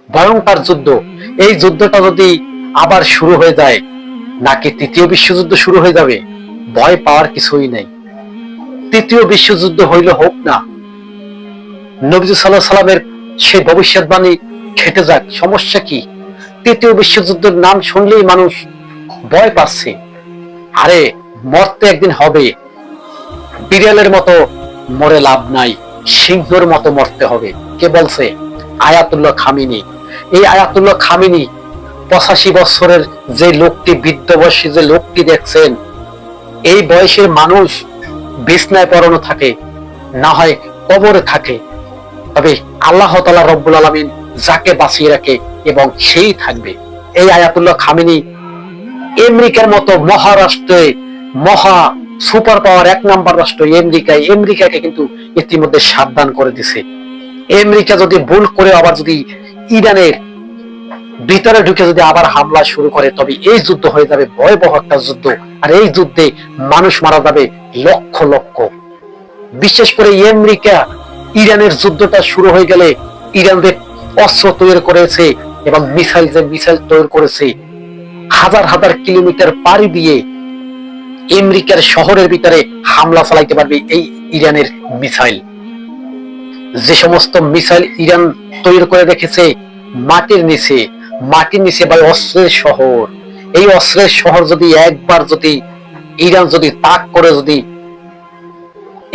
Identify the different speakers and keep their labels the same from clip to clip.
Speaker 1: ভয়ঙ্কর যুদ্ধ। এই যুদ্ধটা যদি আবার শুরু হয়ে যায়, নাকি তৃতীয় বিশ্বযুদ্ধ শুরু হয়ে যাবে, ভয় পাওয়ার কিছুই নেই। তৃতীয় বিশ্বযুদ্ধ হইলে হোক না, নবীজি সাল্লাল্লাহু আলাইহি সাল্লামের সেই ভবিষ্যৎবাণী খেটে যাক, সমস্যা কি? তৃতীয় বিশ্বযুদ্ধের নাম শুনলেই মানুষ ভয় পাচ্ছে। আরে মরতে একদিন হবে, বিড়ালের মতো মরে লাভ নাই, সিংহের মতো মরতে হবে। কে বলছে? Ayatollah Khamenei. এই আয়াতুল্লাহ খামিনি 85 বছরের যে লোকটি, বৃদ্ধ বয়সী যে লোকটি দেখছেন, এই বয়সের মানুষ বিছনায় পড়ানো থাকে, না হয় কবরে থাকে, তবে আল্লাহ তাআলা রব্বুল আলামিন যাকে বাঁচিয়ে রাখে এবং সেই থাকবে। এই আয়াতুল্লাহ খামিনি আমেরিকার মতো মহারাষ্ট্রে, মহা সুপার পাওয়ার 1 নাম্বার রাষ্ট্র আমেরিকাকে কিন্তু ইতিমধ্যে সাবধান করে দিছে। আমেরিকা যদি ভুল করে আবার যদি ইরানের ভিতরে ঢুকে যদি আবার হামলা শুরু করে, তবে এই যুদ্ধ হয়ে যাবে ভয়াবহ একটা যুদ্ধ। আর এই যুদ্ধে মানুষ মারা যাবে লক্ষ লক্ষ। বিশেষ করে আমেরিকা ইরানের যুদ্ধটা শুরু হয়ে গেলে, ইরান যে অস্ত্র তৈরি করেছে এবং মিসাইল তৈরি করেছে, হাজার হাজার কিলোমিটার পাড়ি দিয়ে আমেরিকার শহরের ভিতরে হামলা চালাইতে পারবে এই ইরানের মিসাইল। যে সমস্ত মিসাইল ইরান তৈরি করে রেখেছে মাটির নিচে বা অস্ত্রের শহর, এই অস্ত্রের শহর যদি একবার যদি ইরান যদি তাক করে যদি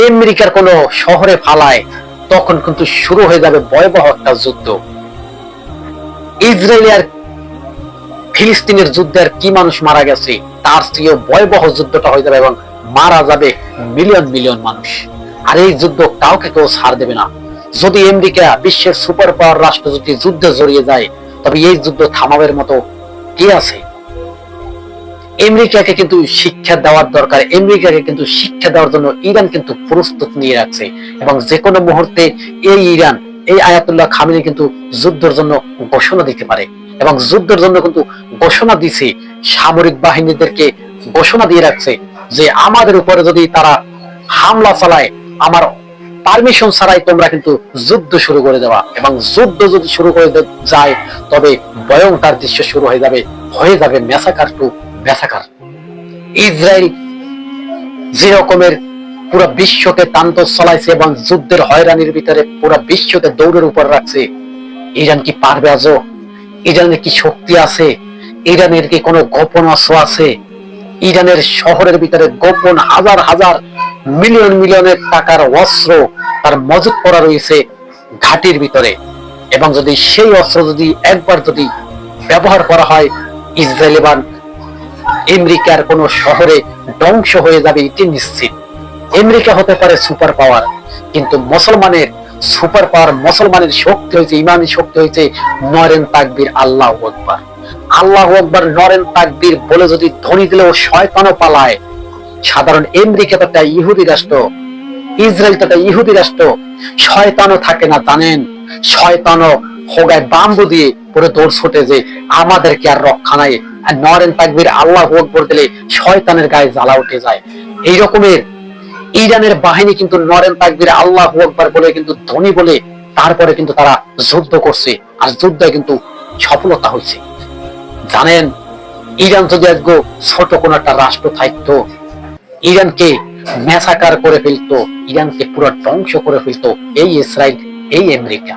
Speaker 1: আমেরিকার কোন শহরে ফালায়, তখন কিন্তু শুরু হয়ে যাবে ভয়াবহ একটা যুদ্ধ। ইসরায়েল আর ফিলিস্তিনের যুদ্ধে আর কি মানুষ মারা গেছে, তার চেয়েও ভয়াবহ যুদ্ধটা হয়ে যাবে এবং মারা যাবে মিলিয়ন মিলিয়ন মানুষ। আর এই যুদ্ধ কাউকে কেউ ছাড় দেবে না। যদি আমেরিকা বিশ্বের সুপার পাওয়ার রাষ্ট্র যদি যুদ্ধে জড়িয়ে যায়, তবে এই যুদ্ধ থামাবের মতো কে আছে? আমেরিকাকে কিন্তু শিক্ষা দেওয়ার দরকার। আমেরিকাকে কিন্তু শিক্ষা দেওয়ার জন্য ইরান কিন্তু প্রস্তুত নিয়ে রাখছে এবং যে কোনো মুহূর্তে এই ইরান, এই আয়াতুল্লাহ খামেনি কিন্তু যুদ্ধের জন্য ঘোষণা দিতে পারে এবং যুদ্ধের জন্য কিন্তু ঘোষণা দিছে। সামরিক বাহিনীদেরকে ঘোষণা দিয়ে রাখছে যে আমাদের উপরে যদি তারা হামলা চালায়, আমার পারমিশন ছাড়াই তোমরা কিন্তু যুদ্ধ শুরু করে দেওয়া, এবং যুদ্ধ যদি শুরু করে যায়, তবে ভয়ঙ্কর দৃশ্য শুরু হয়ে যাবে ম্যাসাকার টু ম্যাসাকার। ইসরায়েল যে রকমের পুরো বিশ্বকে তান্ত চলাইছে এবং যুদ্ধের হয়রানির ভিতরে পুরো বিশ্বকে দৌড়ের উপর রাখছে, ইরান কি পারবে আজও? ইরানের কি শক্তি আছে? ইরানের কি কোনো গোপন অস্ত্র আছে? ইরানের শহরের ভিতরে গোপন হাজার হাজার মিলিয়ন মিলিয়নের টাকার অস্ত্র তার মজুত করা রয়েছে ঘাটির ভিতরে, এবং যদি সেই অস্ত্র যদি একবার যদি ব্যবহার করা হয়, ইসরায়েল এবং আমেরিকার কোন শহরে ধ্বংস হয়ে যাবে এটি নিশ্চিত। আমেরিকা হতে পারে সুপার পাওয়ার, কিন্তু মুসলমানের সুপার পাওয়ার, মুসলমানের শক্তি হয়েছে, ইমানি শক্তি হয়েছে নরেন তাকবীর, আল্লাহু আকবার। আল্লাহু আকবার নরেন তাকবীর বলে যদি ধ্বনি দিলেও শয়তানও পালায়। সাধারণ আমেরিকা তো একটা ইহুদি রাষ্ট্র, ইসরায়েল তো একটা ইহুদি রাষ্ট্র, শয়তানও থাকে না জানেন? শয়তানও হোগায় বাম্বু দিয়ে পুরো দৌড় ছুটে যে আমাদেরকে আর রক্ষা নাই। আর নরেন তাকবীর আল্লাহু আকবার দিলে শয়তানের গায়ে জ্বালা উঠে যায়। এই রকমের ইরানের বাহিনী কিন্তু নরেন তাকবীর আল্লাহু আকবার বলে কিন্তু ধ্বনি বলে তারপরে কিন্তু তারা যুদ্ধ করছে, আর যুদ্ধে কিন্তু সফলতা হয়েছে। জানেন, ইরান যদি আজকে ছোট কোন একটা রাষ্ট্র থাকতো, ইরানকে ম্যাসাকার করে ফেলতো, ইরানকে পুরো ধ্বংস করে ফেলতো এই ইসরায়েল, এই আমেরিকা।